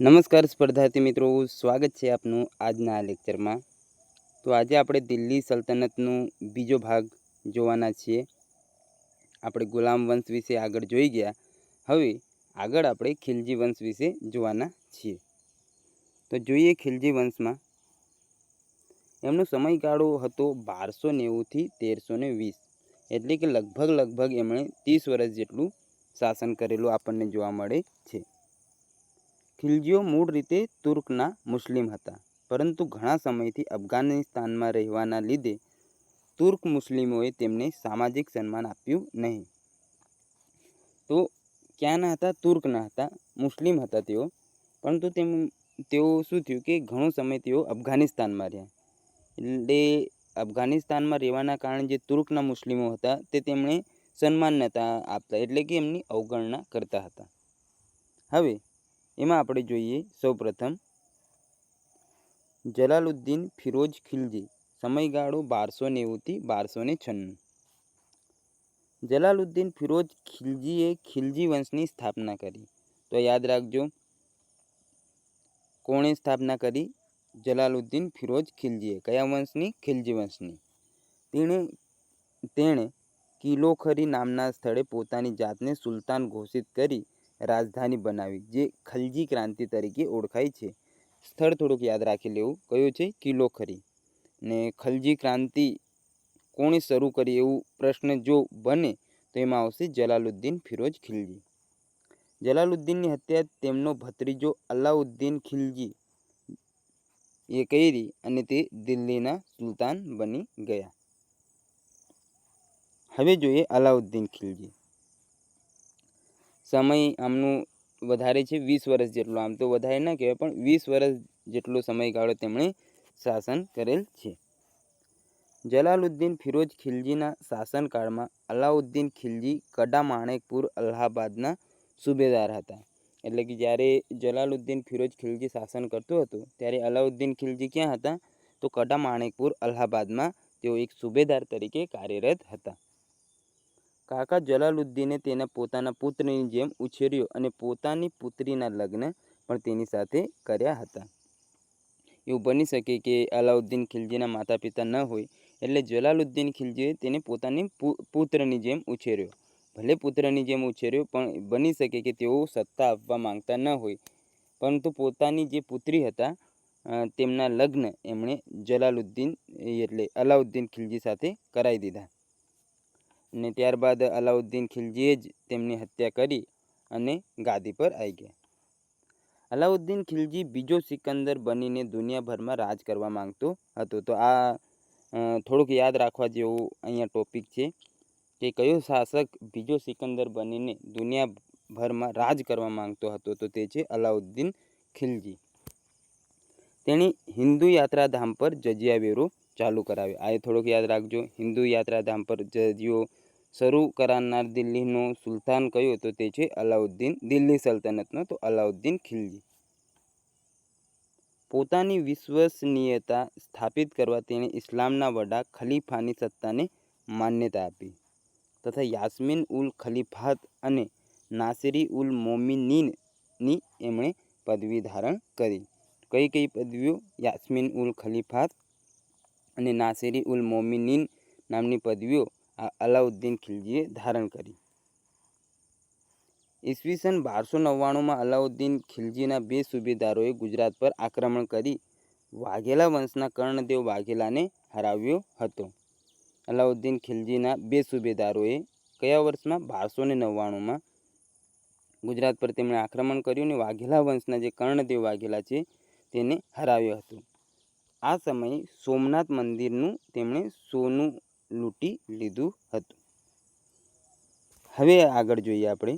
નમસ્કાર સ્પર્ધાર્થી મિત્રો, સ્વાગત છે આપનું આજના આ લેક્ચરમાં. તો આજે આપણે દિલ્હી સલ્તનતનું બીજો ભાગ જોવાના છીએ. આપણે ગુલામ વંશ વિશે આગળ જોઈ ગયા. હવે આગળ આપણે ખિલજી વંશ વિશે જોવાના છીએ. તો જોઈએ ખિલજી વંશમાં એમનો સમયગાળો હતો 1290થી 1320, એટલે કે લગભગ એમણે 30 વર્ષ જેટલું શાસન કરેલું આપણને જોવા મળે છે. ખિલજીઓ મૂળ રીતે તુર્કના મુસ્લિમ હતા, પરંતુ ઘણા સમયથી અફઘાનિસ્તાનમાં રહેવાના લીધે તુર્ક મુસ્લિમોએ તેમને સામાજિક સન્માન આપ્યું નહીં. તો ક્યાંના હતા? તુર્કના હતા, મુસ્લિમ હતા તેઓ, પરંતુ તેઓ શું થયું કે ઘણો સમય તેઓ અફઘાનિસ્તાનમાં રહ્યા. એટલે અફઘાનિસ્તાનમાં રહેવાના કારણે જે તુર્કના મુસ્લિમો હતા તે તેમણે સન્માન નહોતા આપતા, એટલે કે એમની અવગણના કરતા હતા. હવે એમાં આપણે જોઈએ સૌપ્રથમ જલાલુદ્દીન ફિરોજ ખિલજી, સમયગાળો 1290થી 1296. જલાલુદ્દીન ફિરોજ ખિલજીએ ખિલજી વંશની સ્થાપના કરી. તો યાદ રાખજો, કોણે સ્થાપના કરી? જલાલુદ્દીન ફિરોજ ખિલજીએ. કયા વંશની? ખિલજી વંશની. તેણે કિલોખરી નામના સ્થળે પોતાની જાતને સુલતાન ઘોષિત કરી રાજધાની બનાવી, જે ખલજી ક્રાંતિ તરીકે ઓળખાય છે. સ્થળ થોડુંક યાદ રાખી લેવું. કયું છે? કિલોખરી. ને ખલજી ક્રાંતિ કોણે શરૂ કરી એવું પ્રશ્ન જો બને તો એમાં આવશે જલાલુદ્દીન ફિરોજ ખિલજી. જલાલુદ્દીનની હત્યા તેમનો ભત્રીજો અલાઉદ્દીન ખિલજી એ કરી અને તે દિલ્હીના સુલતાન બની ગયા. હવે જોઈએ અલાઉદ્દીન ખિલજી. સમય આમનું વધારે છે, 20 વર્ષ જેટલો. આમ તો વધારે ના કહેવાય, પણ 20 વર્ષ જેટલો સમયગાળો તેમણે શાસન કરેલ છે. જલાલુદ્દીન ફિરોજ ખિલજીના શાસનકાળમાં અલાઉદ્દીન ખિલજી કડા માણેકપુર અલ્હાબાદના સુબેદાર હતા. એટલે કે જ્યારે જલાલુદ્દીન ફિરોજ ખિલજી શાસન કરતો હતો ત્યારે અલાઉદ્દીન ખિલજી ક્યાં હતા? તો કડા માણેકપુર અલ્હાબાદમાં તેઓ એક સુબેદાર તરીકે કાર્યરત હતા. કાકા જલાલુદ્દીને તેના પોતાના પુત્રની જેમ ઉછેર્યો અને પોતાની પુત્રીના લગ્ન પણ તેની સાથે કર્યા હતા. એવું બની શકે કે અલાઉદ્દીન ખિલજીના માતા પિતા ન હોય, એટલે જલાલુદ્દીન ખિલજીએ તેને પોતાની પુત્રની જેમ ઉછેર્યો. ભલે પુત્રની જેમ ઉછેર્યો, પણ બની શકે કે તેઓ સત્તા આપવા માંગતા ન હોય, પરંતુ પોતાની જે પુત્રી હતા તેમના લગ્ન એમણે જલાલુદ્દીન એટલે અલાઉદ્દીન ખિલજી સાથે કરાવી દીધા. અને ત્યારબાદ અલાઉદ્દીન ખિલજીએ જ તેમની હત્યા કરી અને ગાદી પર આવી ગયા. અલાઉદ્દીન ખિલજી બીજો સિકંદર બનીને દુનિયાભરમાં રાજ કરવા માંગતો હતો. તો આ થોડુંક યાદ રાખવા જેવું અહીંયા ટોપિક છે કે કયો શાસક બીજો સિકંદર બનીને દુનિયાભરમાં રાજ કરવા માંગતો હતો? તો તે છે અલાઉદ્દીન ખિલજી. તેણે હિન્દુ યાત્રાધામ પર જજિયા વેરો ચાલુ કરાવ્યો. આ થોડુંક યાદ રાખજો. હિન્દુ યાત્રાધામ પર જજિયો શરૂ કરાવનાર દિલ્હીનો સુલતાન કયો? તો તે છે અલાઉદ્દીન, દિલ્હી સલ્તનતનો તો અલાઉદ્દીન ખિલજી. પોતાની વિશ્વસનીયતા સ્થાપિત કરવા તેણે ઇસ્લામના વડા ખલીફાની સત્તાને માન્યતા આપી તથા યાસ્મીન ઉલ ખલીફાત અને નાસિરી ઉલ મોમિનીનની એમણે પદવી ધારણ કરી. કઈ કઈ પદવીઓ? યાસ્મીન ઉલ ખલીફાત અને નાસિરી ઉલ મોમિનીન નામની પદવીઓ આ અલાઉદ્દીન ખિલજીએ ધારણ કરી. ઈસવીસન 1299માં અલાઉદ્દીન ખિલજીના 2 સુબેદારોએ ગુજરાત પર આક્રમણ કરી વાઘેલા વંશના કર્ણદેવ વાઘેલાને હરાવ્યો હતો. અલાઉદ્દીન ખિલજીના 2 સુબેદારોએ કયા વર્ષમાં? 1299માં ગુજરાત પર તેમણે આક્રમણ કર્યું અને વાઘેલા વંશના જે કર્ણદેવ વાઘેલા છે તેને હરાવ્યો હતો. આ સમયે સોમનાથ મંદિરનું તેમણે સોનું લૂંટી લીધું હતું. હવે આગળ જોઈએ આપણે.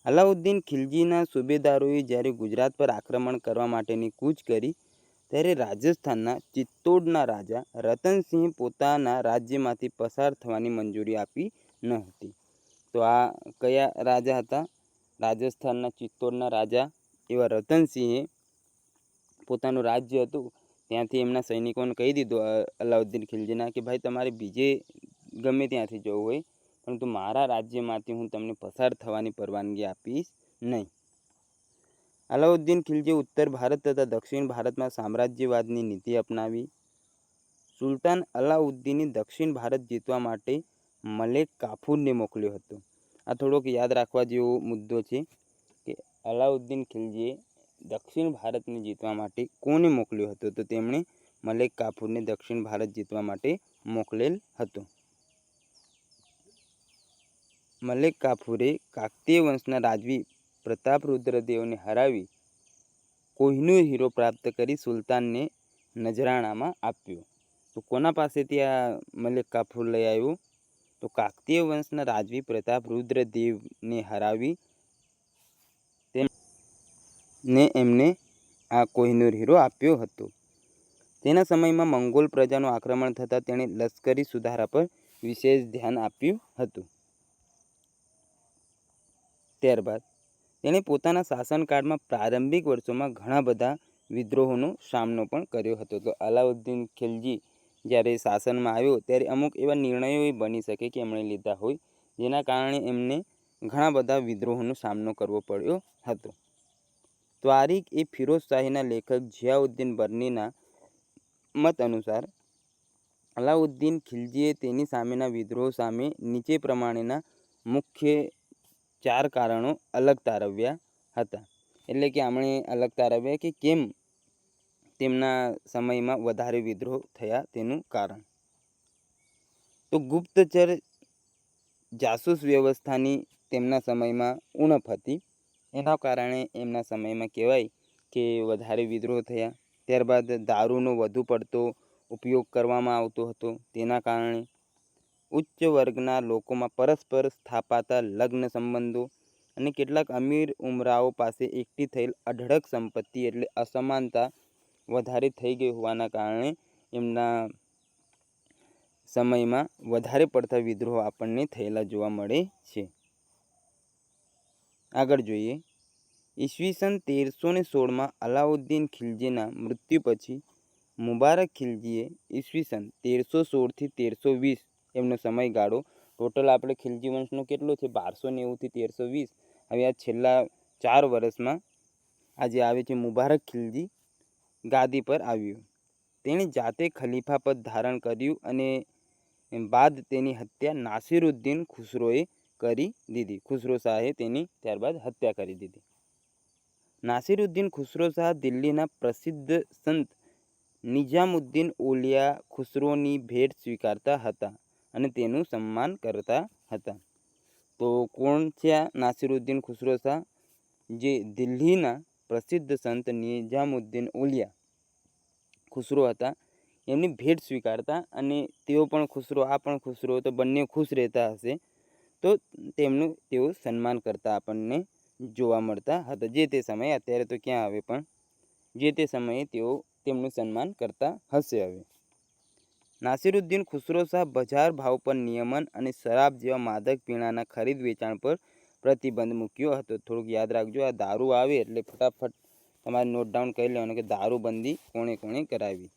અલાઉદ્દીન ખિલજીના સુબેદારોએ જ્યારે ગુજરાત પર આક્રમણ કરવા માટેની કૂચ કરી ત્યારે રાજસ્થાનના ચિત્તોડના રાજા રતનસિંહે પોતાના રાજ્યમાંથી પસાર થવાની મંજૂરી આપી ન હતી. તો આ કયા રાજા હતા? રાજસ્થાનના ચિત્તોડના રાજા એવા રતનસિંહે પોતાનું રાજ્ય હતું ત્યાંથી એમના સૈનિકોને કહી દીધું અલાઉદ્દીન ખિલજીના કે ભાઈ તમારે બીજે ગમે ત્યાંથી જવું હોય, પરંતુ મારા રાજ્યમાંથી હું તમને પસાર થવાની પરવાનગી આપીશ નહીં. અલાઉદ્દીન ખિલજીએ ઉત્તર ભારત તથા દક્ષિણ ભારતમાં સામ્રાજ્યવાદની નીતિ અપનાવી. સુલતાન અલાઉદ્દીને દક્ષિણ ભારત જીતવા માટે મલેક કાફુરને મોકલ્યો હતો. આ થોડોક યાદ રાખવા જેવો મુદ્દો છે કે અલાઉદ્દીન ખિલજીએ દક્ષિણ ભારતને જીતવા માટે કોને મોકલ્યો હતો? તો તેમણે મલેક કાફુરને દક્ષિણ ભારત જીતવા માટે મોકલેલ હતો. મલેક કાફુરે કાકતીય વંશના રાજવી પ્રતાપરુદ્રદેવને હરાવી કોહિનૂર હીરો પ્રાપ્ત કરી સુલતાનને નજરાણામાં આપ્યો. તો કોના પાસેથી આ મલેક કાફુર લઈ આવ્યો? તો કાકતીય વંશના રાજવી પ્રતાપરુદ્રદેવને હરાવી એમને આ કોહિનૂર હીરો આપ્યો હતો. તેના સમયમાં મંગોલ પ્રજાનું આક્રમણ થતાં તેણે લશ્કરી સુધારા પર વિશેષ ધ્યાન આપ્યું હતું. ત્યારબાદ તેણે પોતાના શાસનકાળમાં પ્રારંભિક વર્ષોમાં ઘણા બધા વિદ્રોહોનો સામનો પણ કર્યો હતો. તો અલાઉદ્દીન ખિલજી જ્યારે શાસનમાં આવ્યો ત્યારે અમુક એવા નિર્ણયો બની શકે કે એમણે લીધા હોય જેના કારણે એમને ઘણા બધા વિદ્રોહોનો સામનો કરવો પડ્યો હતો. ત્વારીખ એ ફિરોઝ શાહીના લેખક ઝિયાઉદ્દીન બર્નીના મત અનુસાર અલાઉદ્દીન ખિલજીએ તેની સામેના વિદ્રોહ સામે નીચે પ્રમાણેના મુખ્ય 4 કારણો અલગ તારવ્યા હતા. એટલે કે આપણે અલગ તારવ્યા કે કેમ તેમના સમયમાં વધારે વિદ્રોહ થયા તેનું કારણ. તો ગુપ્તચર જાસૂસ વ્યવસ્થાની તેમના સમયમાં ઉણપ હતી. એના કારણે એમના સમયમાં કહેવાય કે વધારે વિદ્રોહ થયા. ત્યારબાદ દારૂનો વધુ પડતો ઉપયોગ કરવામાં આવતો હતો. તેના કારણે ઉચ્ચ વર્ગના લોકોમાં પરસ્પર સ્થાપાતા લગ્ન સંબંધો અને કેટલાક અમીર ઉમરાઓ પાસે એકઠી થયેલ અઢળક સંપત્તિ એટલે અસમાનતા વધારે થઈ ગઈ હોવાના કારણે એમના સમયમાં વધારે પડતા વિદ્રોહ આપણને થયેલા જોવા મળે છે. આગળ જોઈએ. ઈસવીસન 1316માં અલાઉદ્દીન ખિલજીના મૃત્યુ પછી મુબારક ખિલજીએ ઈસવીસન 1316થી 1320 એમનો સમયગાળો ટોટલ આપણે ખિલજી વંશનો કેટલો છે? 1290થી 1320. હવે આ છેલ્લા 4 વર્ષમાં આજે આવે છે મુબારક ખિલજી ગાદી પર આવ્યો. તેણે જાતે ખલીફા પદ ધારણ કર્યું અને બાદ તેની હત્યા નાસિરુદ્દીન ખુસરોએ કરી દીધી. ખુસરો શાહે તેની ત્યારબાદ હત્યા કરી દીધી. નાસિરુદ્દીન ખુસરો શાહ દિલ્હીના પ્રસિદ્ધ સંત નિજામુદ્દીન ઓલિયા ખુસરોની ભેટ સ્વીકારતા હતા અને તેનું સન્માન કરતા હતા. તો કોણ છે આ નાસિરુદ્દીન ખુસરો શાહ? જે દિલ્હીના પ્રસિદ્ધ સંત નિજામુદ્દીન ઓલિયા ખુસરો હતા એમની ભેટ સ્વીકારતા અને તેઓ પણ ખુસરો આ પણ ખુસરો તો બંને ખુશ રહેતા હશે તો તેમનું તેઓ સન્માન કરતા આપણને જોવા મળતા હતા જે તે સમયે. અત્યારે તો ક્યાં આવે પણ જે તે સમયે તેઓ તેમનું સન્માન કરતા હશે. હવે નાસિરુદ્દીન ખુસરો શાહ બજાર ભાવ પર નિયમન અને શરાબ જેવા માદક પીણાના ખરીદ વેચાણ પર પ્રતિબંધ મૂક્યો હતો. થોડુંક યાદ રાખજો, આ દારૂ આવે એટલે ફટાફટ તમારે નોટ ડાઉન કરી લેવાનું કે દારૂબંધી કોણે કોણે કરાવી.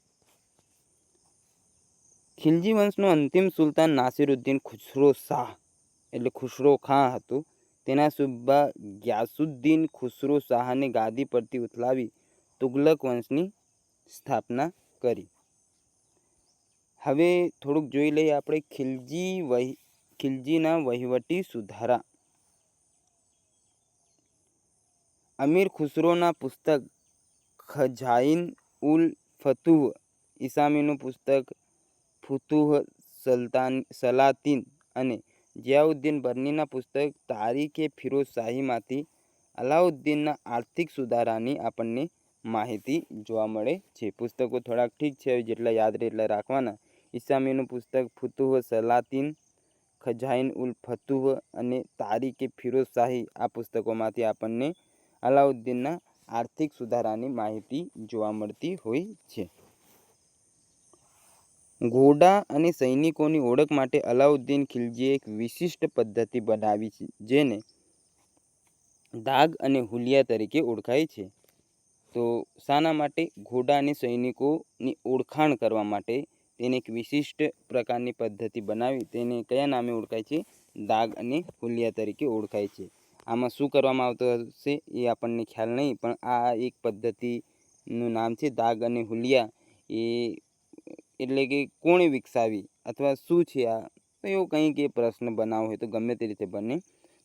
ખિલજી વંશનો અંતિમ સુલતાન નાસિરુદ્દીન ખુસરો શાહ એટલે ખુસરો ખાં હતું. તેના સુબા ગ્યાસુદ્દીન ખુસરો શાહને ગાદી પરથી ઉથલાવી તુગલક વંશની સ્થાપના કરી. હવે થોડુંક જોઈ લઈએ આપણે ખિલજીના વહીવટી સુધારા. અમીર ખુસરોના પુસ્તક ખજાઈન ઉલ ફતુહ, ઈસામીનું પુસ્તક ફુતુહ સલાતીન અને ઝિયાઉદ્દીન બર્નીના પુસ્તક તારીખે ફિરોઝ શાહીમાંથી અલાઉદ્દીનના આર્થિક સુધારાની આપણને માહિતી જોવા મળે છે. પુસ્તકો થોડાક ઠીક છે, જેટલા યાદ રહે એટલા રાખવાના. ઈસામીનું પુસ્તક ફુતુહ સલાતીન, ખજાઈન ઉલ ફતુહ અને તારીખે ફિરોઝ શાહી આ પુસ્તકોમાંથી આપણને અલાઉદ્દીનના આર્થિક સુધારાની માહિતી જોવા મળતી હોય છે. ઘોડા અને સૈનિકોની ઓળખ માટે અલાઉદ્દીન ખિલજીએ એક વિશિષ્ટ પદ્ધતિ બનાવી છે જેને દાગ અને હુલિયા તરીકે ઓળખાય છે. તો શાના માટે? ઘોડા અને સૈનિકોની ઓળખાણ કરવા માટે તેને એક વિશિષ્ટ પ્રકારની પદ્ધતિ બનાવી તેને કયા નામે ઓળખાય છે? દાગ અને હુલિયા તરીકે ઓળખાય છે. આમાં શું કરવામાં આવતું હશે એ આપણને ખ્યાલ નહીં, પણ આ એક પદ્ધતિનું નામ છે દાગ અને હુલિયા. એ એટલે કે કોણે વિકસાવી અથવા શું છે આ, તો એવો કંઈક એ પ્રશ્ન બનાવો હોય તો ગમે તે રીતે બને.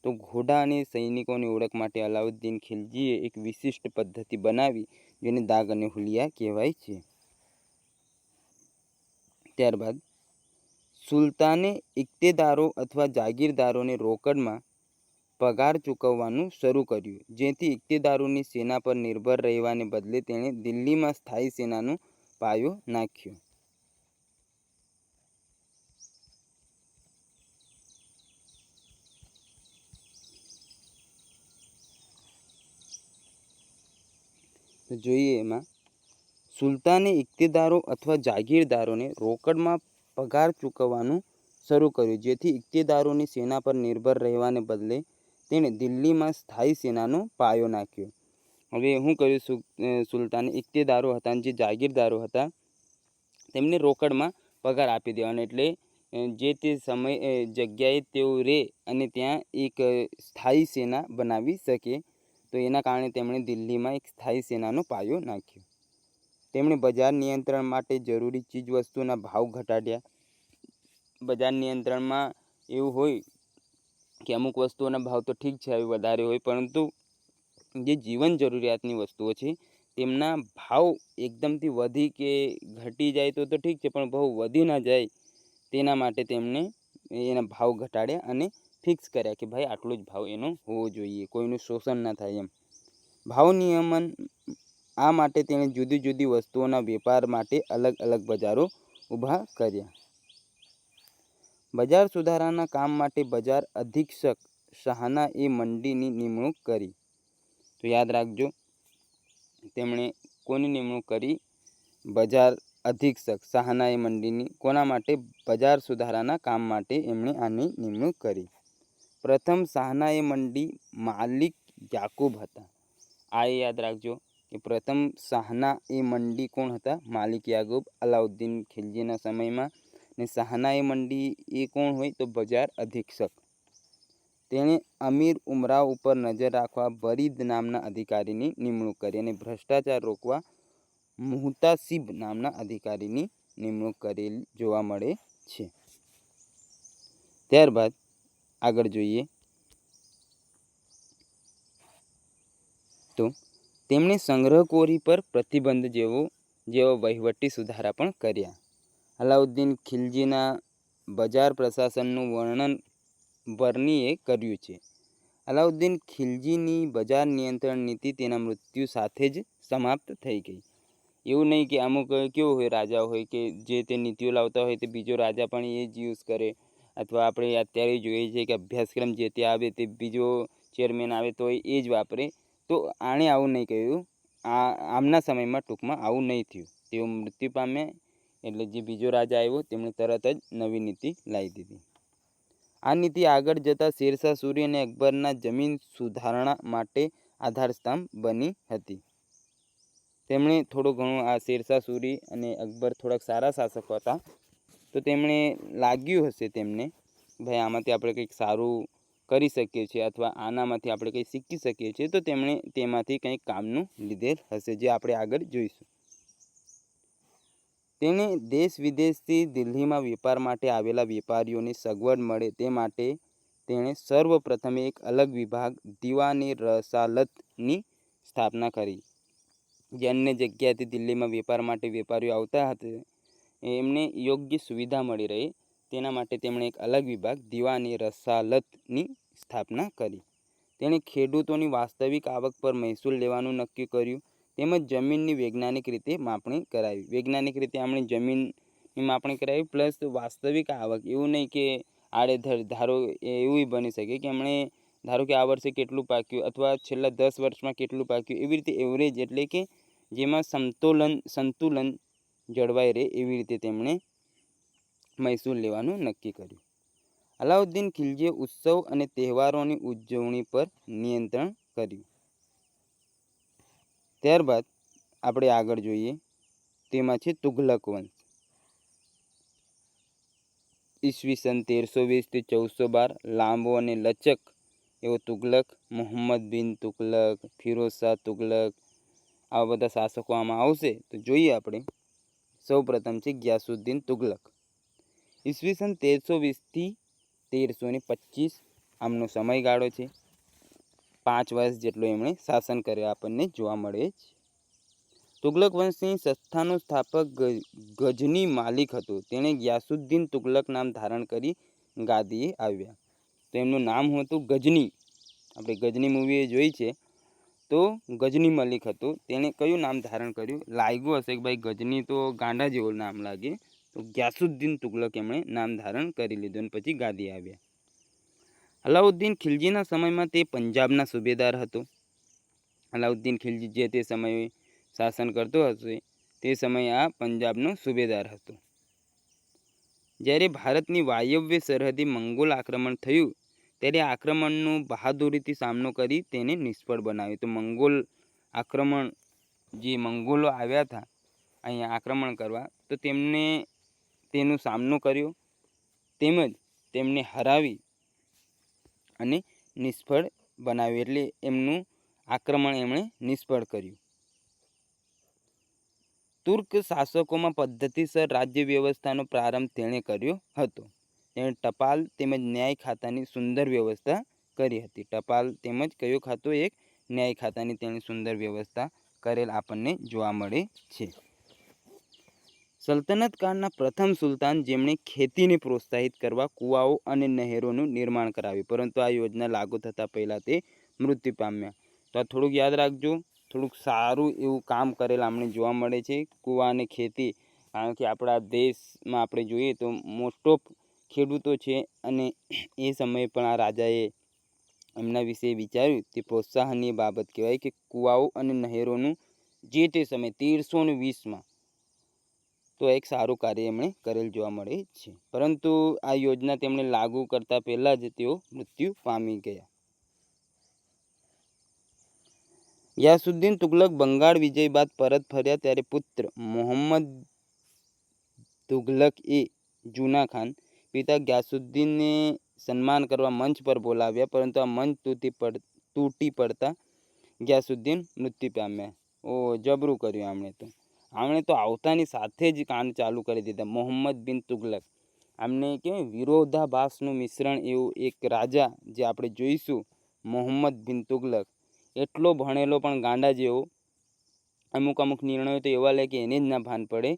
તો ઘોડા અને સૈનિકોની ઓળખ માટે અલાઉદ્દીન ખિલજીએ એક વિશિષ્ટ પદ્ધતિ બનાવી જેને દાગ અને હુલિયા કહેવાય છે. ત્યારબાદ સુલતાને ઇક્તેદારો અથવા જાગીરદારોને રોકડમાં પગાર ચૂકવવાનું શરૂ કર્યું, જેથી ઇક્તેદારોની સેના પર નિર્ભર રહેવાને બદલે તેણે દિલ્હીમાં સ્થાયી સેનાનો પાયો નાખ્યો. તો જોઈએ એમાં સુલતાને ઇક્તેદારો અથવા જાગીરદારોને રોકડમાં પગાર ચૂકવવાનું શરૂ કર્યું, જેથી ઇક્તેદારોની સેના પર નિર્ભર રહેવાને બદલે તેણે દિલ્હીમાં સ્થાયી સેનાનો પાયો નાખ્યો. હવે શું કર્યું સુલતાને? ઇક્તેદારો હતા જે જાગીરદારો હતા તેમને રોકડમાં પગાર આપી દેવાનો, એટલે જે તે સમય જગ્યાએ તેઓ રહે અને ત્યાં એક સ્થાયી સેના બનાવી શકે. તો એના કારણે તેમણે દિલ્હીમાં એક સ્થાયી સેનાનો પાયો નાખ્યો. તેમણે બજાર નિયંત્રણ માટે જરૂરી ચીજવસ્તુઓના ભાવ ઘટાડ્યા. બજાર નિયંત્રણમાં એવું હોય કે અમુક વસ્તુઓના ભાવ તો ઠીક છે હવે વધારે હોય, પરંતુ જે જીવન જરૂરિયાતની વસ્તુઓ છે તેમના ભાવ એકદમથી વધી કે ઘટી જાય તો ઠીક છે, પણ બહુ વધી ના જાય તેના માટે તેમણે એના ભાવ ઘટાડ્યા અને ફિક્સ કર્યા કે ભાઈ આટલો જ ભાવ એનો હોવો જોઈએ, કોઈનું શોષણ ના થાય એમ. ભાવ નિયમન આ માટે તેણે જુદી જુદી વસ્તુઓના વેપાર માટે અલગ અલગ બજારો ઊભા કર્યા. બજાર સુધારાના કામ માટે બજાર અધિક્ષક શાહના એ મંડીની નિમણૂક કરી. તો યાદ રાખજો, તેમણે કોની નિમણૂક કરી? બજાર અધિક્ષક શાહના એ મંડીની. કોના માટે? બજાર સુધારાના કામ માટે એમણે આની નિમણૂક કરી. પ્રથમ શાહના એ મંડી માલિક યાકૂબ હતા. આ યાદ રાખજો કે પ્રથમ શાહના એ મંડી કોણ હતા? માલિક યાકૂબ, અલાઉદ્દીન ખિલજીના સમયમાં. ને શાહના એ મંડી એ કોણ હોય? તો બજાર અધિક્ષક. તેણે અમીર ઉમરાવ ઉપર નજર રાખવા બરીદ નામના અધિકારીની નિમણૂક કરી અને ભ્રષ્ટાચાર રોકવા મુહતાસિબ નામના અધિકારીની નિમણૂક કરેલી જોવા મળે છે. ત્યારબાદ આગળ જોઈએ તો તેમણે સંગ્રહખોરી પર પ્રતિબંધ જેવો વહીવટી સુધારા પણ કર્યા. અલાઉદ્દીન ખિલજીના બજાર પ્રશાસનનું વર્ણન બર્નીએ કર્યું છે. અલાઉદ્દીન ખિલજીની બજાર નિયંત્રણ નીતિ તેના મૃત્યુ સાથે જ સમાપ્ત થઈ ગઈ. એવું નહીં કે અમુક કેવું હોય રાજા હોય કે જે તે નીતિઓ લાવતા હોય તે બીજો રાજા પણ એ જ યુઝ કરે, અથવા આપણે અત્યારે જોઈએ છીએ કે અભ્યાસક્રમ જે તે આવે તે બીજો ચેરમેન આવે તો એ જ વાપરે. તો આણે આવું નહીં કહ્યું. આમના સમયમાં ટૂંકમાં આવું નહીં થયું. તેઓ મૃત્યુ પામ્યા એટલે જે બીજો રાજા આવ્યો તેમણે તરત જ નવી નીતિ લાવી દીધી. આ નીતિ આગળ જતાં શેરશાહ સૂરી અને અકબરના જમીન સુધારણા માટે આધારસ્તંભ બની હતી. તેમણે થોડું ઘણું આ શેરશાહ સૂરી અને અકબર થોડાક સારા શાસકો હતા, તો તેમણે લાગ્યું હશે તેમને ભાઈ આમાંથી આપણે કંઈક સારું કરી શકીએ છીએ અથવા આનામાંથી આપણે કંઈ શીખી શકીએ છીએ, તો તેમણે તેમાંથી કંઈક કામનું લીધેલ હશે, જે આપણે આગળ જોઈશું. તેણે દેશ વિદેશથી દિલ્હીમાં વેપાર માટે આવેલા વેપારીઓને સગવડ મળે તે માટે તેણે સર્વપ્રથમ એક અલગ વિભાગ દીવાને રસાલતની સ્થાપના કરી. જે અન્ય જગ્યાએથી દિલ્હીમાં વેપાર માટે વેપારીઓ આવતા હતા એમને યોગ્ય સુવિધા મળી રહે તેના માટે તેમણે એક અલગ વિભાગ દીવાને રસાલતની સ્થાપના કરી. તેણે ખેડૂતોની વાસ્તવિક આવક પર મહેસૂલ લેવાનું નક્કી કર્યું, તેમજ જમીનની વૈજ્ઞાનિક રીતે માપણી કરાવી. વૈજ્ઞાનિક રીતે આપણે જમીનની માપણી કરાવી પ્લસ વાસ્તવિક આવક. એવું નહીં કે આડેધડ. ધારો એવું બની શકે કે એમણે ધારો કે આ વર્ષે કેટલું પાક્યું અથવા છેલ્લા 10 વર્ષમાં કેટલું પાક્યું, એવી રીતે એવરેજ એટલે કે જેમાં સંતુલન જળવાઈ રહે એવી રીતે તેમણે મહેસૂલ લેવાનું નક્કી કર્યું. અલાઉદ્દીન ખિલજીએ ઉત્સવ અને તહેવારોની ઉજવણી પર નિયંત્રણ કર્યું. ત્યારબાદ આપણે આગળ જોઈએ તેમાં છે તુઘલક વંશ. ઈસવીસન 1320 થી 1412 લાંબો અને લચક એવો તુગલક, મોહમ્મદ બિન તુગલક, ફિરોઝ શાહ તુગલક, આવા બધા શાસકો આમાં આવશે. તો જોઈએ આપણે. સૌ પ્રથમ છે ગ્યાસુદ્દીન તુગલક. ઈસવીસન 1320થી 1325 આમનો સમયગાળો છે. 5 વર્ષ જેટલો એમણે શાસન કર્યો આપણને જોવા મળે છે. તુગલક વંશની સંસ્થાનો સ્થાપક ગજની માલિક હતો. તેણે ગ્યાસુદ્દીન તુગલક નામ ધારણ કરી ગાદીએ આવ્યા. તો એમનું નામ હતું ગજની. આપણે ગજની મૂવી જોઈ છે. તો ગજની મલિક હતો. તેણે કયું નામ ધારણ કર્યું? લાગ્યું હશે કે ભાઈ ગજની તો ગાંડા જેવું નામ લાગે, તો ગ્યાસુદ્દીન તુગલક એમણે નામ ધારણ કરી લીધું અને પછી ગાદી આવ્યા. અલાઉદ્દીન ખિલજીના સમયમાં તે પંજાબના સુબેદાર હતો. અલાઉદ્દીન ખિલજી જે તે સમયે શાસન કરતો હશે તે સમયે આ પંજાબનો સુબેદાર હતો. જ્યારે ભારતની વાયવ્ય સરહદે મંગોલ આક્રમણ થયું ત્યારે આક્રમણનો બહાદુરીથી સામનો કરી તેને નિષ્ફળ બનાવ્યું. તો મંગોલ આક્રમણ, જે મંગોલો આવ્યા હતા અહીંયા આક્રમણ કરવા, તો તેમને તેનો સામનો કર્યો, તેમજ તેમને હરાવી અને નિષ્ફળ બનાવ્યું. એટલે એમનું આક્રમણ એમણે નિષ્ફળ કર્યું. તુર્ક શાસકોમાં પદ્ધતિસર રાજ્ય વ્યવસ્થાનો પ્રારંભ તેણે કર્યો હતો. તેણે ટપાલ તેમજ ન્યાય ખાતાની સુંદર વ્યવસ્થા કરી હતી. ટપાલ તેમજ કયો ખાતો? એક ન્યાય ખાતાની તેણે સુંદર વ્યવસ્થા કરેલ આપણને જોવા મળે છે. સલ્તનત કાળના પ્રથમ સુલતાન જેમણે ખેતીને પ્રોત્સાહિત કરવા કુવાઓ અને નહેરોનું નિર્માણ કરાવ્યું, પરંતુ આ યોજના લાગુ થતાં પહેલાં તે મૃત્યુ પામ્યા. તો આ થોડુંક યાદ રાખજો. થોડુંક સારું એવું કામ કરેલ અમને જોવા મળે છે કુવા અને ખેતી. કારણ કે આપણા દેશમાં આપણે જોઈએ તો મોસ્ટ ઓફ ખેડૂતો છે, અને એ સમયે પણ આ રાજાએ એમના વિશે વિચાર્યું તે પ્રોત્સાહનની બાબત કહેવાય કે કુવાઓ અને નહેરોનું જે તે સમયે 1320માં તો એક સારું કાર્ય એમણે કરેલ જોવા મળે છે. પરંતુ આ યોજના તેમણે લાગુ કરતા પહેલાં જ તેઓ મૃત્યુ પામી ગયા. ગ્યાસુદ્દીન તુગલક બંગાળ વિજય બાદ પરત ફર્યા ત્યારે પુત્ર મોહમ્મદ તુગલક એ જૂના ખાન પિતા ગ્યાસુદ્દીનને સન્માન કરવા મંચ પર બોલાવ્યા, પરંતુ આ મંચ તૂટી પડતા ગ્યાસુદ્દીન મૃત્યુ પામ્યા. જબરું કર્યું આમણે તો આવતાની સાથે જ કાંડ ચાલુ કરી દીધા. મોહમ્મદ બિન તુગલક આમને કહેવાય વિરોધાભાસનું મિશ્રણ એવું એક રાજા જે આપણે જોઈશું. મોહમ્મદ બિન તુગલક એટલો ભણેલો પણ ગાંડા જેવો. અમુક નિર્ણયો તો એવા લે કે એને જ ના ભાન પડે.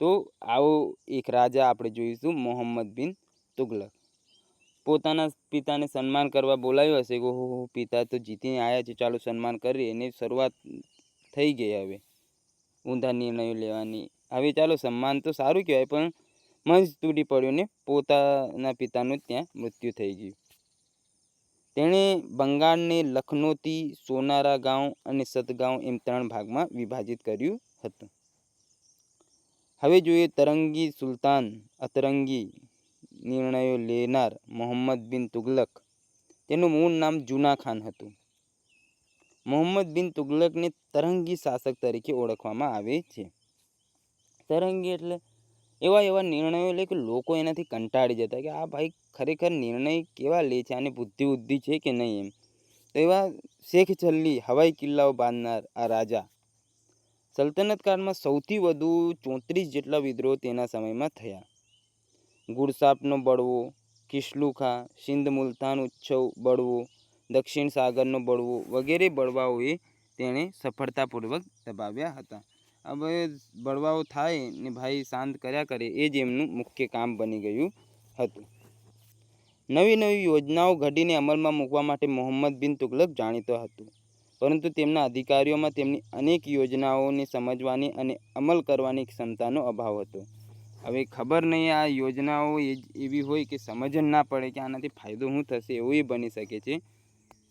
તો આવો એક રાજા આપણે જોઈશું, મોહમ્મદ બિન તુગલક. પોતાના પિતાને સન્માન કરવા બોલાવ્યો હશે કે ઓહો પિતા તો જીતીને આવ્યા છે, ચાલો સન્માન કરીએ. એની શરૂઆત થઈ ગઈ હવે ઊંધા નિર્ણયો લેવાની. હવે ચાલો સન્માન તો સારું કહેવાય, પણ મંચ તૂટી પડ્યું ને પોતાના પિતાનું ત્યાં મૃત્યુ થઈ ગયું. તેણે બંગાળને લખનૌથી સોનારા ગાંવ અને સતગાંવ એમ 3 ભાગમાં વિભાજિત કર્યું હતું. હવે જોઈએ તરંગી સુલતાન, અતરંગી નિર્ણયો લેનાર મોહમ્મદ બિન તુગલક. તેનું મૂળ નામ જૂના ખાન હતું. મોહમ્મદ બિન તુગલકને તરંગી શાસક તરીકે ઓળખવામાં આવે છે. તરંગી એટલે એવા નિર્ણયો લે કે લોકો એનાથી કંટાળી જતા કે આ ભાઈ ખરેખર નિર્ણય કેવા લે છે, આને બુદ્ધિ છે કે નહીં એમ. તો એવા શેખ ચલ્લી હવાઈ કિલ્લાઓ બાંધનાર આ રાજા. સલ્તનત કાળમાં સૌથી વધુ 34 જેટલા વિદ્રોહ તેના સમયમાં થયા. ગુરસાપનો બળવો, કિસલુખા, સિંધ મુલતાન ઉત્સવ બળવો, દક્ષિણ સાગરનો બળવો વગેરે બળવાઓએ તેણે સફળતાપૂર્વક દબાવ્યા હતા. હવે બળવાઓ થાય ને ભાઈ શાંત કર્યા કરે એ જ એમનું મુખ્ય કામ બની ગયું હતું. નવી યોજનાઓ ઘડીને અમલમાં મૂકવા માટે મોહમ્મદ બિન તુગલક જાણીતો હતો, પરંતુ તેમના અધિકારીઓમાં તેમની અનેક યોજનાઓને સમજવાની અને અમલ કરવાની ક્ષમતાનો અભાવ હતો. હવે ખબર નહીં આ યોજનાઓ એવી હોય કે સમજ જ ના પડે કે આનાથી ફાયદો શું થશે, એવું એ બની શકે છે.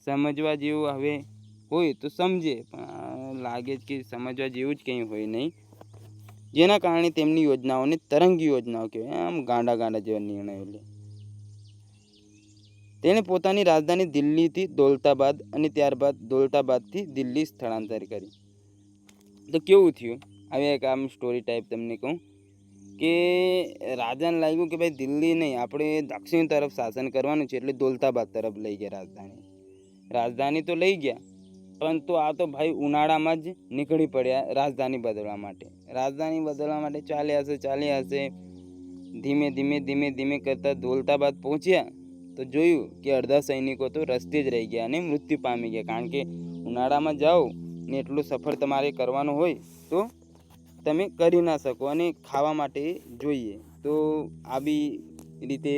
સમજવા જેવું હવે હોય તો સમજે, પણ લાગે જ કે સમજવા જેવું જ કંઈ હોય નહીં, જેના કારણે તેમની યોજનાઓને તરંગી યોજનાઓ કહેવાય. આમ ગાંડા જેવા નિર્ણયો લે. તેણે પોતાની રાજધાની દિલ્હીથી દૌલતાબાદ અને ત્યારબાદ દૌલતાબાદથી દિલ્હી સ્થળાંતર કરી. તો કેવું થયું? હવે એક આમ સ્ટોરી ટાઈપ તમને કહું કે રાજાને લાગ્યું કે ભાઈ દિલ્હી નહીં, આપણે દક્ષિણ તરફ શાસન કરવાનું છે, એટલે દૌલતાબાદ તરફ લઈ ગયા રાજધાની. રાજધાની તો લઈ ગયા, પરંતુ આ તો ભાઈ ઉનાળામાં જ નીકળી પડ્યા રાજધાની બદલવા માટે. રાજધાની બદલવા માટે ચાલ્યા હશે. ધીમે કરતા દૌલતાબાદ પહોંચ્યા તો જોયું કે અડધા સૈનિકો તો રસ્તે જ રહી ગયા અને મૃત્યુ પામી ગયા. કારણ કે ઉનાળામાં જાઓ ને એટલું સફર તમારે કરવાનું હોય તો તમે કરી ના શકો અને ખાવા માટે જોઈએ. તો આવી રીતે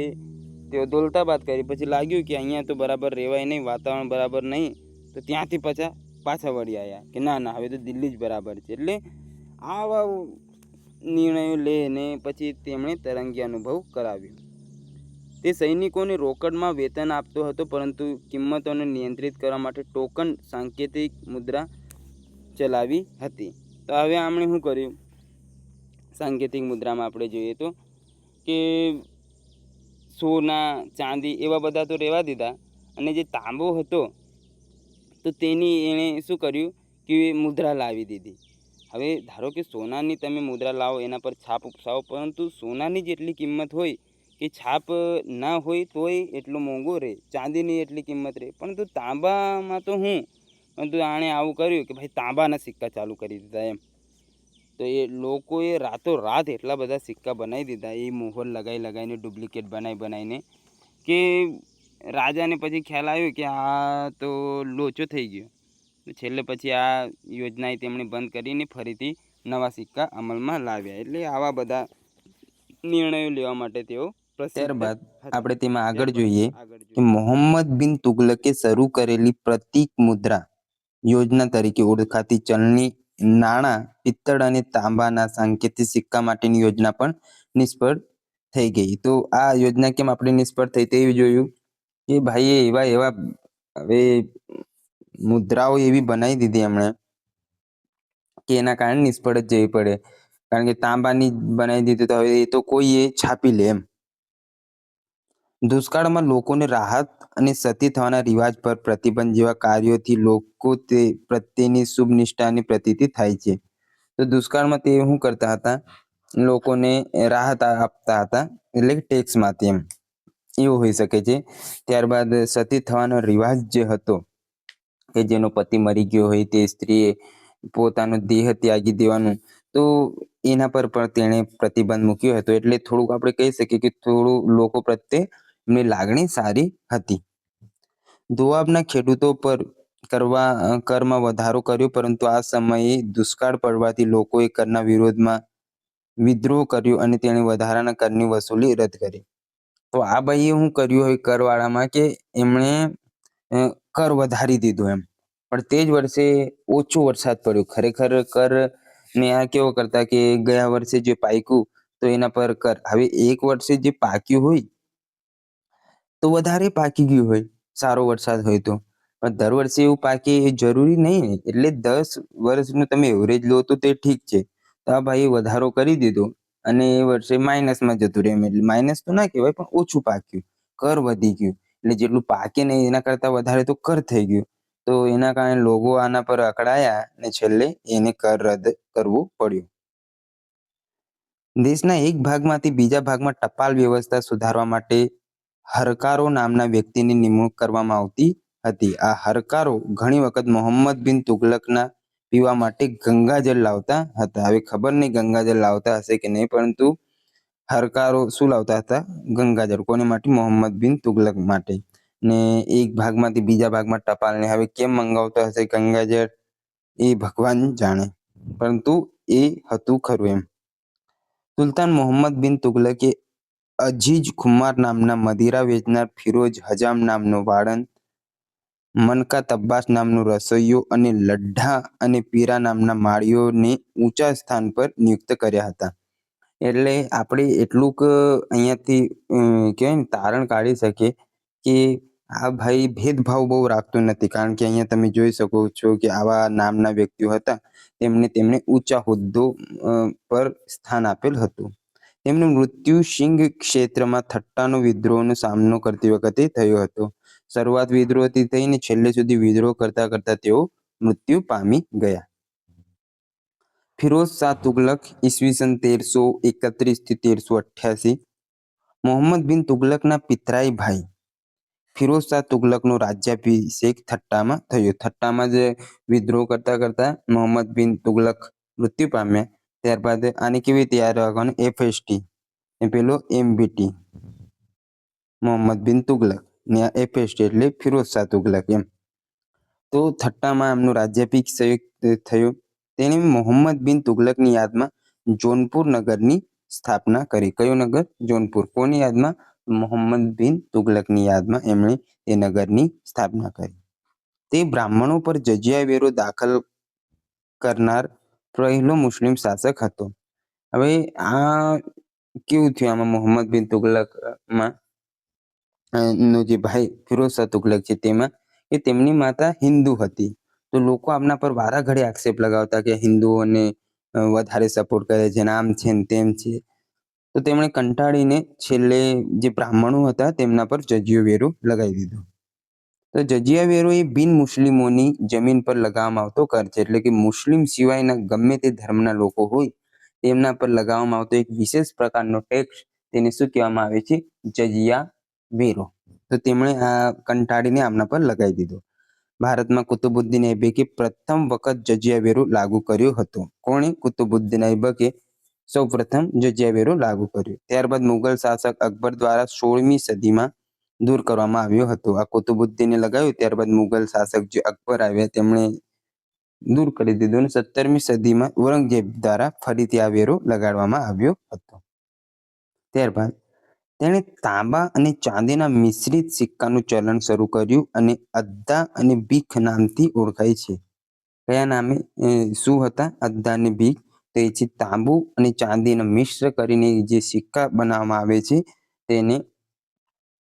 તેઓ દૌલતાબાદ કરી. પછી લાગ્યું કે અહીંયા તો બરાબર રહેવાય નહીં, વાતાવરણ બરાબર નહીં, તો ત્યાંથી પાછા વળી આવ્યા કે ના હવે તો દિલ્હી જ બરાબર છે. એટલે આવા નિર્ણયો લઈને પછી તેમણે તરંગી અનુભવ કરાવ્યો. તે સૈનિકોને રોકડમાં વેતન આપતો હતો, પરંતુ કિંમતોને નિયંત્રિત કરવા માટે ટોકન સાંકેતિક મુદ્રા ચલાવી હતી. તો હવે આપણે શું કર્યું? સાંકેતિક મુદ્રામાં આપણે જોઈએ તો કે સોના ચાંદી એવા બધા તો રહેવા દીધા, અને જે તાંબો હતો તો તેની એણે શું કર્યું કે મુદ્રા લાવી દીધી. હવે ધારો કે સોનાની તમે મુદ્રા લાવો, એના પર છાપ ઉપસાવો, પરંતુ સોનાની જેટલી કિંમત હોય કે છાપ ના હોય તોય એટલો મોંઘો રહે, ચાંદીની એટલી કિંમત રહે. પરંતુ તાંબામાં તો પરંતુ આણે આવું કર્યું કે ભાઈ તાંબાના સિક્કા ચાલુ કરી દીધા એમ. તો એ લોકોએ રાતોરાત એટલા બધા સિક્કા બનાવી દીધા, એ મોહર લગાવીને ડુપ્લિકેટ બનાવીને, કે રાજાને પછી ખ્યાલ આવ્યો કે આ તો લોચો થઈ ગયો. છેલ્લે પછી આ યોજના તેમણે બંધ કરીને ફરીથી નવા સિક્કા અમલમાં લાવ્યા. એટલે આવા બધા નિર્ણયો લેવા માટે તેઓ ત્યારબાદ આપણે તેમાં આગળ જોઈએ કે મોહમ્મદ બિન તુગલકે શરૂ કરેલી પ્રતીક મુદ્રા યોજના તરીકે ઓળખાતી ચલણી નાણાં, પિત્તળ અને તાંબાના સાંકેતિક સિક્કા માટેની યોજના પણ નિષ્ફળ થઈ ગઈ. તો આ યોજના કેમ આપણે નિષ્ફળ થઈ તે જોયું કે ભાઈએ એવા હવે મુદ્રાઓ એવી બનાવી દીધી એમણે કે એના કારણે નિષ્ફળ જ જવી પડે. કારણ કે તાંબાની બનાવી દીધી તો હવે એ તો કોઈ એ છાપી લે એમ. દુષ્કાળમાં લોકોને રાહત અને સતી થવાના રિવાજ પર પ્રતિબંધ જેવા કાર્યોથી લોકો તે પ્રત્યેની શુભ નિષ્ઠાની પ્રતીતિ થાય છે. તો દુષ્કાળમાં તે શું કરતા હતા? લોકોને રાહત આપતા હતા, એટલે ટેક્સમાંથી એમ, એવું હોઈ શકે છે. ત્યારબાદ સતી થવાનો રિવાજ જે હતો કે જેનો પતિ મરી ગયો હોય તે સ્ત્રીએ પોતાનો દેહ ત્યાગી દેવાનું, તો એના પર પણ તેણે પ્રતિબંધ મૂક્યો હતો. એટલે થોડુંક આપણે કહી શકીએ કે થોડું લોકો પ્રત્યે એમની લાગણી સારી હતી. દોઆબના ખેડૂતો પર કરમાં વધારો કર્યો, પરંતુ આ સમયે દુષ્કાળ પડવાથી લોકોએ કરના વિરોધમાં વિદ્રોહ કર્યો અને તેણે વધારાના કરની વસૂલી રદ કરી. તો આ ભાઈએ શું કર્યું હોય કરવાળામાં કે એમણે કર વધારી દીધો એમ, પણ તે જ વર્ષે ઓછો વરસાદ પડ્યો. ખરેખર કર ને આ કેવો કરતા કે ગયા વર્ષે જે પાક્યું તો એના પર કર. હવે એક વર્ષે જે પાક્યું હોય તો વધારે પાકી ગયું હોય, સારો વરસાદ હોય તો, પણ દર વર્ષે એવું પાકે એ જરૂરી નહીં ને. એટલે 10 વર્ષનું તમે એવરેજ લો તો તે ઠીક છે. તો આ ભાઈએ વધારો કરી દીધો અને એ વર્ષે માઇનસમાં જતું રહે. એટલે માઇનસ તો ના કહેવાય, પણ ઓછું પાક્યું, કર વધી ગયું. એટલે જેટલું પાકે ને એના કરતા વધારે તો કર થઈ ગયું. તો એના કારણે લોકો આના પર અકળાયા અને છેલ્લે એને કર રદ કરવું પડ્યું. દેશના એક ભાગમાંથી બીજા ભાગમાં ટપાલ વ્યવસ્થા સુધારવા માટે હરકારો નામના વ્યક્તિની નિમણૂક કરવામાં આવતી હતી. આ હરકારો ઘણી વખત મોહમ્મદ બિન તુગલકના પીવા માટે ગંગાજળ લાવતા હતા. હવે ખબર નહીં ગંગાજળ લાવતા હશે કે નહીં, પરંતુ હરકારો શું લાવતા હતા? ગંગાજળ. કોને માટે? મોહમ્મદ બિન તુગલક માટે. ને એક ભાગમાંથી બીજા ભાગમાં ટપાલને હવે કેમ મંગાવતા હશે ગંગાજળ, એ ભગવાન જાણે, પરંતુ એ હતું ખરું એમ. સુલતાન મોહમ્મદ બિન તુગલકે અજીજ ખુમાર નામના મદિરા વેચનાર, ફિરોજ હજામ નામનો વાળંદ, મનકા તબ્બાસ નામનો રસોઈયો અને લડ્ઢા અને પીરા નામના માળીઓને ઊંચા સ્થાન પર નિયુક્ત કર્યા હતા. એટલે આપણે એટલુંક અહીંયાથી કહેવાય ને તારણ કાઢી શકીએ કે આ ભાઈ ભેદભાવ બહુ રાખતો નથી. કારણ કે અહીંયા તમે જોઈ શકો છો કે આવા નામના વ્યક્તિઓ હતા, તેમણે ઊંચા હોદ્દો પર સ્થાન આપેલ હતું. તેમનું મૃત્યુ સિંઘ ક્ષેત્રમાં થટ્ટાનો વિદ્રોહનો સામનો કરતી વખતે થયો હતો. શરૂઆત વિદ્રોહથી થઈને છેલ્લે સુધી વિદ્રોહ કરતા કરતા તેઓ મૃત્યુ પામી ગયા. ફિરોઝ શાહ તુગલક ઈસવીસન 1331 થી 1388. મોહમ્મદ બિન તુગલકના પિતરાઈ ભાઈ ફિરોઝ શાહ તુગલકનો રાજ્યાભિષેક થટ્ટામાં થયો. થટ્ટામાં જ વિદ્રોહ કરતા કરતા મોહમ્મદ બિન તુગલક મૃત્યુ પામ્યા. ત્યારબાદ આને કેવી રીતે યાદ રાખવાનું? FST એ પેલો MBT મોહમ્મદ બિન તુગલક ને આ FST એટલે ફિરોઝ શાહ તુગલક એમ. તો થટ્ટામાં એમનું રાજ્યાભિષેક થયો. તેણે મોહમ્મદ બિન તુગલકની યાદમાં જોનપુર નગરની સ્થાપના કરી. કયું નગર? જોનપુર. કોની યાદમાં? મોહમ્મદ બિન તુગલકની યાદમાં એમણે એ નગરની સ્થાપના કરી. તે બ્રાહ્મણો પર જજિયા વેરો દાખલ કરનાર પહેલો મુસ્લિમ શાસક હતો. હવે આ કેવું થયું આમાં મોહમ્મદ બિન તુગલકમાં નો જે ભાઈ ફિરોઝ શાહ તુગલક છે તેમાં કે તેમની માતા હિન્દુ હતી. તો લોકો આમના પર વારા ઘડી આક્ષેપ લગાવતા કે હિન્દુઓને વધારે સપોર્ટ કરે છે, આમ છે ને તેમ છે. તો તેમણે કંટાળીને છેલ્લે જે બ્રાહ્મણો હતા તેમના પર જજિયો વેરો લગાવી દીધો. તો જજિયા વેરો એ બિન મુસ્લિમોની જમીન પર લગાવવામાં આવતો કર છે. એટલે કે મુસ્લિમ સિવાયના ગમે તે ધર્મના લોકો હોય તેમના પર લગાવવામાં આવતો એક વિશેષ પ્રકારનો ટેક્સ, તેને શું કહેવામાં આવે છે? જજિયા વેરો. તો તેમણે આ કંટાળીને આમના પર લગાવી દીધો. ભારતમાં કુતુબુદ્દીન ઐબકે પ્રથમ વખત જજિયા વેરો લાગુ કર્યો હતો. કોણે? કુતુબુદ્દીન ઐબકે સૌ પ્રથમ જજિયા વેરો લાગુ કર્યો. ત્યારબાદ મુઘલ શાસક અકબર દ્વારા 16મી સદીમાં દૂર કરવામાં આવ્યો હતો. આ કુતુબુદ્દીને લગાવ્યું, ત્યારબાદ મુઘલ શાસક જે અકબર આવ્યા તેમણે દૂર કરી દીધો અને 17મી સદીમાં ઔરંગઝેબ દ્વારા ફરીથી આ વેરો લગાડવામાં આવ્યો હતો. ત્યારબાદ તેણે તાંબા અને ચાંદીના મિશ્રિત સિક્કાનું ચલણ શરૂ કર્યું અને અદ્દા અને ભીખ નામથી ઓળખાય છે. કયા નામે શું હતા? અદ્દા અને ભીખ. તો એ છે તાંબુ અને ચાંદીના મિશ્ર કરીને જે સિક્કા બનાવવામાં આવે છે તેને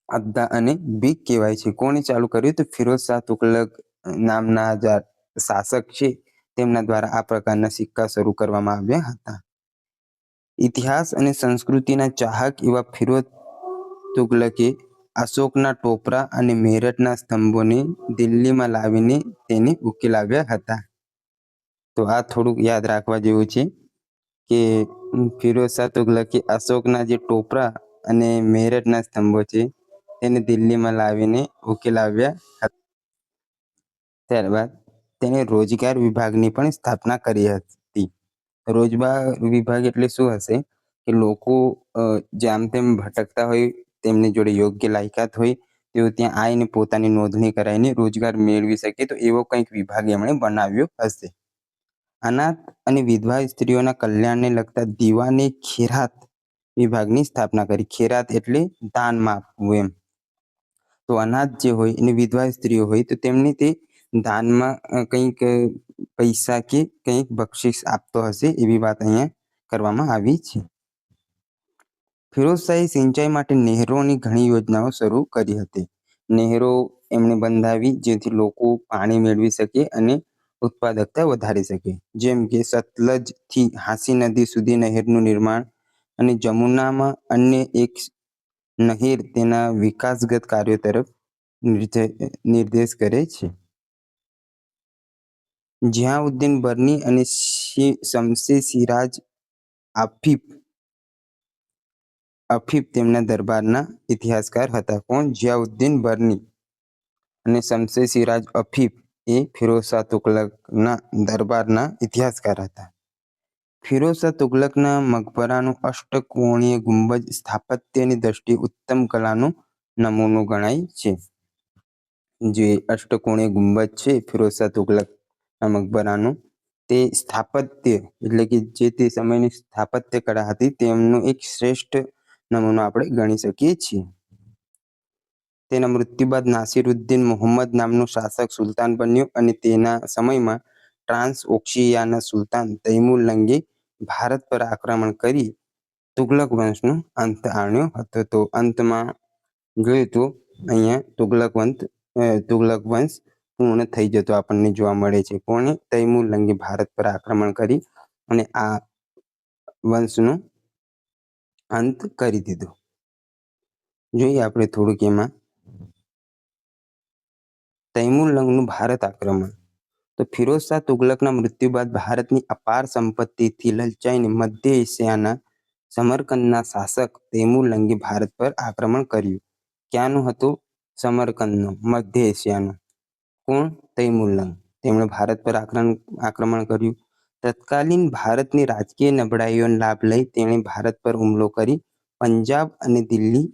અદ્દા અને ભીખ કહેવાય છે. કોણે ચાલુ કર્યું? તો ફિરોઝ શાહ તુગલક નામના જે શાસક છે તેમના દ્વારા આ પ્રકારના સિક્કા શરૂ કરવામાં આવ્યા હતા. ઇતિહાસ અને સંસ્કૃતિના ચાહક એવા ફિરોઝ તુગલકે અશોકના ટોપરા અને મેરઠના સ્તંભોને દિલ્હીમાં લાવીને તેને ઉકેલાવ્યા હતા. તો આ થોડુંક યાદ રાખવા જેવું છે કે ફિરોઝ શાહ તુગલકે અશોકના જે ટોપરા અને મેરઠના સ્તંભો છે તેને દિલ્હીમાં લાવીને ઉકેલાવ્યા હતા. ત્યારબાદ તેણે રોજગાર વિભાગની પણ સ્થાપના કરી હતી. રોજગાર વિભાગ એટલે શું હશે? કે લોકો જેમ તેમ ભટકતા હોય, તેમની જોડે યોગ્ય લાયકાત હોય તેઓ ત્યાં આવીને પોતાની નોંધણી કરાવીને રોજગાર મેળવી શકે, તો એવો કંઈક વિભાગ એમણે બનાવ્યો હશે. અનાથ અને વિધવા સ્ત્રીઓના કલ્યાણને લગતા દીવાને ખેરાત વિભાગની સ્થાપના કરી. ખેરાત એટલે દાનમાં આપવું એમ. તો અનાથ જે હોય અને વિધવા સ્ત્રીઓ હોય તો તેમને તે દાનમાં કંઈક પૈસા કે કંઈક બક્ષિસ આપતો હશે, એવી વાત અહીંયા કરવામાં આવી છે. ફિરોઝ શાહે સિંચાઈ માટે નહેરોની ઘણી યોજનાઓ શરૂ કરી હતી. નહેરો એમણે બંધાવી જેથી લોકો પાણી મેળવી શકે અને ઉત્પાદકતા વધારી શકે. જેમ કે સતલજથી હાંસી નદી સુધી નહેરનું નિર્માણ અને જમુનામાં અન્ય એક નહેર તેના વિકાસગત કાર્યો તરફ નિર્દેશ કરે છે. જિયાઉદ્દીન બર્ની અને શમસે સિરાજ અફીફ તેમના દરબારના ઇતિહાસકાર હતા. કોણ? જિયાઉદ્દીન બર્ની અને શમસે સિરાજ અફીફ એ ફિરોઝ શાહ તુગલકના દરબારના ઇતિહાસકાર હતા. ફિરોઝ શાહ તુગલકના મકબરાનું અષ્ટકોણીય ગુંબજ સ્થાપત્યની દ્રષ્ટિએ ઉત્તમ કલાનો નમૂનો ગણાય છે. જે અષ્ટકોણીય ગુંબજ છે ફિરોઝ શાહ તુગલકના મકબરાનું, તે સ્થાપત્ય એટલે કે જે તે સમયની સ્થાપત્ય કળા હતી તેમનો એક શ્રેષ્ઠ નમૂનો આપણે ગણી શકીએ છીએ. તેના મૃત્યુ બાદ નાસિરુદ્દીન મુહમ્મદ નામનો શાસક સુલતાન બન્યો અને તેના સમયમાં ટ્રાન્સ ઓક્શિયાના સુલતાન તૈમુરલંગે ભારત પર આક્રમણ કરી તુગલક વંશનો અંત આણ્યો હતો. તો અંતમાં જોઈએ તો અહીંયા તુગલક વંશ પૂર્ણ થઈ જતો આપણને જોવા મળે છે. કોણે? તૈમુરલંગે ભારત પર આક્રમણ કરી અને આ વંશનો અંત કરી દીધો. જોઈએ આપણે થોડુંક એમાં તૈમુરલંગનું ભારત આક્રમણ. તો ફિરોઝ શાહ તુગલકના મૃત્યુ બાદ ભારતની અપાર સંપત્તિથી લલચાઈને મધ્ય એશિયાના સમરકંદના શાસક તૈમુરલંગે ભારત પર આક્રમણ કર્યું. ક્યાંનું હતું? સમરકંદનો, મધ્ય એશિયાનો. કોણ? તૈમુરલંગ. તેમણે ભારત પર આક્રમણ કર્યું. તત્કાલીન ભારતની રાજકીય નબળાઈઓનો લાભ લઈ તેણે ભારત પર હુમલો કરી પંજાબ અને દિલ્હી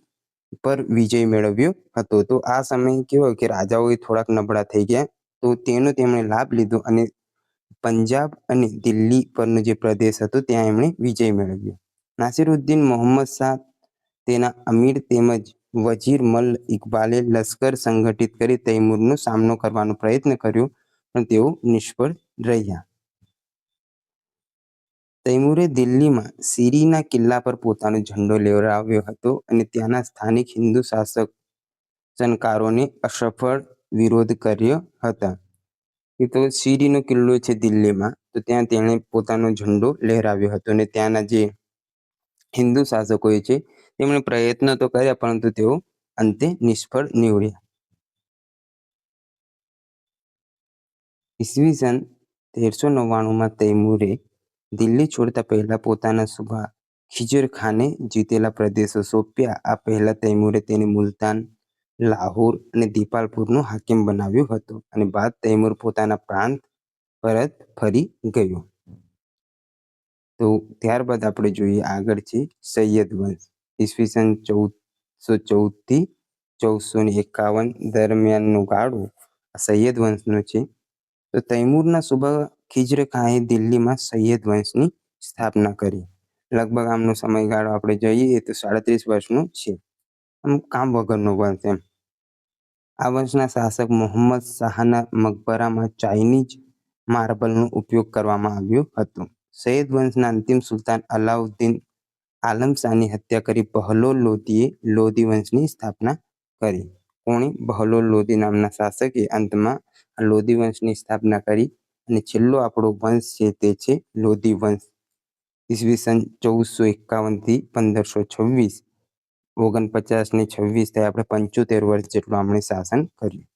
પર વિજય મેળવ્યો હતો. તો આ સમયે કેવો કે રાજાઓ થોડાક નબળા થઈ ગયા, તો તેનો તેમણે લાભ લીધો અને પંજાબ અને દિલ્હી પરનો જે પ્રદેશ હતો ત્યાં એમણે વિજય મેળવ્યો. નાસિરુદ્દીન મોહમ્મદ શાહ, તેના અમીર તેમજ વજીર મલ્લ ઇકબાલે લશ્કર સંગઠિત કરી તૈમૂરનો સામનો કરવાનો પ્રયત્ન કર્યો, પણ તેઓ નિષ્ફળ રહ્યા. તૈમૂરે દિલ્હીમાં સિરીના કિલ્લા પર પોતાનો ઝંડો લહેરાવ્યો હતો અને ત્યાંના સ્થાનિક હિન્દુ શાસનકારોને અસફળ વિરોધ કર્યો હતા. તો સિરીનો કિલ્લો છે દિલ્હીમાં, તો ત્યાં તેણે પોતાનો ઝંડો લહેરાવ્યો હતો અને ત્યાંના જે હિન્દુ શાસકોએ છે તેમણે પ્રયત્ન તો કર્યા, પરંતુ તેઓ અંતે નિષ્ફળ નીવડ્યા. ઈસવીસન 1399માં તૈમૂરે દિલ્હી છોડતા પહેલા પોતાના સુબા ખિજર ખાને જીતેલા પ્રદેશો સોંપ્યા. આ પહેલા તૈમૂરે તેને મુલતાન, લાહોર અને દીપાલપુરનો હાકિમ બનાવ્યો હતો અને બાદ તૈમૂર પોતાના પ્રાંત પરત ફરી ગયો. તો ત્યારબાદ આપણે જોઈએ આગળ છે સૈયદ વંશ. ઈસવીસન 1414 થી 1451 દરમિયાનનો ગાળો આ સૈયદ વંશનો છે. તો તૈમૂરના સુબા ખિજર ખાને દિલ્હીમાં સૈયદ વંશની સ્થાપના કરી. લગભગ આમનો સમયગાળો આપણે જોઈએ તો 37 વર્ષનો છે. આમ કામ વગરનો વંશ એમ. આ વંશના શાસક મોહમ્મદ શાહના મકબરામાં ચાઇનીઝ માર્બલનો ઉપયોગ કરવામાં આવ્યો હતો. સૈયદ વંશના અંતિમ સુલતાન અલાઉદ્દીન આલમ શાહની હત્યા કરી બહલોલ લોદીએ લોદી વંશની સ્થાપના કરી. કોણે? બહલોલ લોદી નામના શાસકે અંતમાં લોદી વંશની સ્થાપના કરી અને છેલ્લો આપણો વંશ છે તે છે લોદી વંશ. ઈસવીસન 1451 થી 1526, 49 ને 26 થાય આપણે 75 વર્ષ જેટલું આમણે શાસન કર્યું.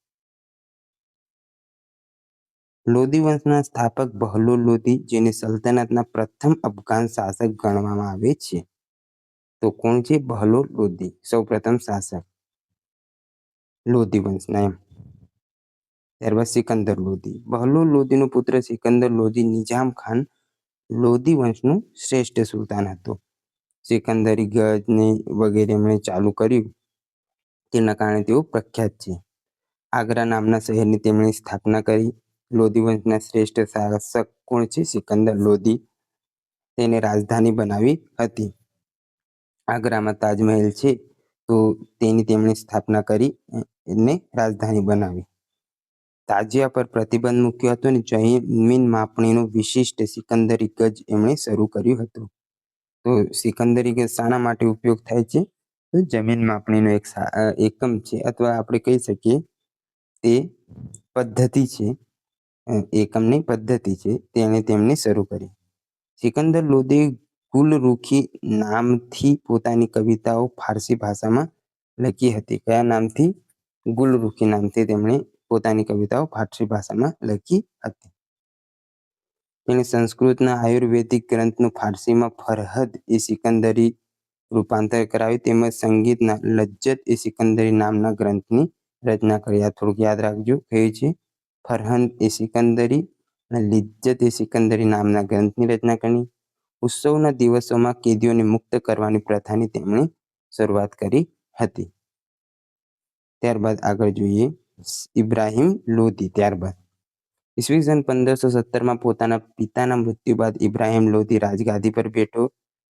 લોદી વંશના સ્થાપક બહલોલ લોદી, જેને સલ્તનતના પ્રથમ અફઘાન શાસક ગણવામાં આવે છે. તો કોણ છે? બહલોલ લોદી, સૌ પ્રથમ શાસક લોદી વંશના એમ. ત્યારબાદ સિકંદર લોદી. બહલોલ લોદીનો પુત્ર સિકંદર લોદી નિઝામ ખાન લોદી વંશનો શ્રેષ્ઠ સુલતાન હતો. સિકંદરી ગજ ને વગેરે એમણે ચાલુ કર્યું, તેના કારણે તેઓ પ્રખ્યાત છે. આગ્રા નામના શહેરની તેમણે સ્થાપના કરી. લોદી વંશના શ્રેષ્ઠ શાસક કોણ છે? સિકંદર લોદી. તેને રાજધાની બનાવી હતી. આગ્રામાં તાજમહેલ છે, તો તેની તેમણે સ્થાપના કરી એને રાજધાની બનાવી. તાજિયા પર પ્રતિબંધ મૂક્યો હતો અને જમીન માપણીનો વિશિષ્ટ સિકંદરી ગજ એમણે શરૂ કર્યું હતું. તો સિકંદરી ગજ શાના માટે ઉપયોગ થાય છે? તો જમીન માપણીનો એક એકમ છે, અથવા આપણે કહી શકીએ તે પદ્ધતિ છે, એકમની પદ્ધતિ છે, તેમણે શરૂ કરી. સિકંદર લોદીએ ગુલરુખી નામથી પોતાની કવિતાઓ ફારસી ભાષામાં લખી હતી. કયા નામથી? ગુલરુખી નામથી તેમણે પોતાની કવિતાઓ ફારસી ભાષામાં લખી હતી. તેણે સંસ્કૃતના આયુર્વેદિક ગ્રંથનું ફારસીમાં ફરહદ એ સિકંદરી રૂપાંતર કરાવ્યું, તેમજ સંગીતના લજ્જત એ સિકંદરી નામના ગ્રંથની રચના કરી. આ થોડુંક યાદ રાખજો, કયું છે? ફરહદ એ સિકંદરી અને લિજ્જત એ સિકંદરી નામના ગ્રંથની રચના કરી. ઉત્સવના દિવસોમાં કેદીઓને મુક્ત કરવાની પ્રથાની તેમણે શરૂઆત કરી હતી. ત્યારબાદ આગળ જોઈએ ઇબ્રાહિમ લોદી. ત્યારબાદ ઈસવીસન 1517માં પોતાના પિતાના મૃત્યુ બાદ ઇબ્રાહિમ લોદી રાજગાદી પર બેઠો.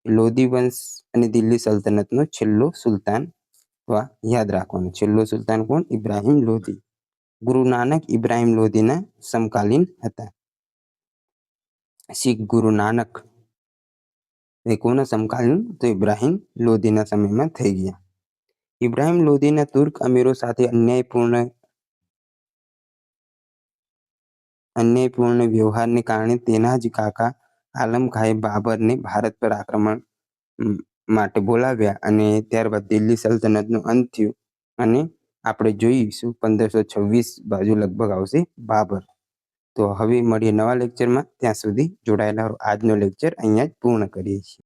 લોદી વંશ અને દિલ્હી સલ્તનતનો છેલ્લો સુલતાન. યાદ રાખવાનું, છેલ્લો સુલતાન કોણ? ઇબ્રાહિમ લોદી. ગુરુ નાનક ઇબ્રાહિમ લોદીના સમકાલીન હતા. શીખ ગુરુ નાનક એ કોના સમકાલીન? તો ઇબ્રાહિમ લોદીના સમયમાં થઈ ગયા. ઇબ્રાહિમ લોદીના તુર્ક અમીરો સાથે અન્યાયપૂર્ણ વ્યવહારને કારણે તેના જ કાકા આલમખાએ બાબરને ભારત પર આક્રમણ માટે બોલાવ્યા અને ત્યારબાદ દિલ્હી સલ્તનતનો અંત થયો અને આપણે જોઈશું 1526 બાજુ લગભગ આવશે બાબર. તો હવે મળીએ નવા લેક્ચરમાં. ત્યાં સુધી જોડાયેલા રહો. આજનો લેક્ચર અહીંયા જ પૂર્ણ કરીએ છીએ.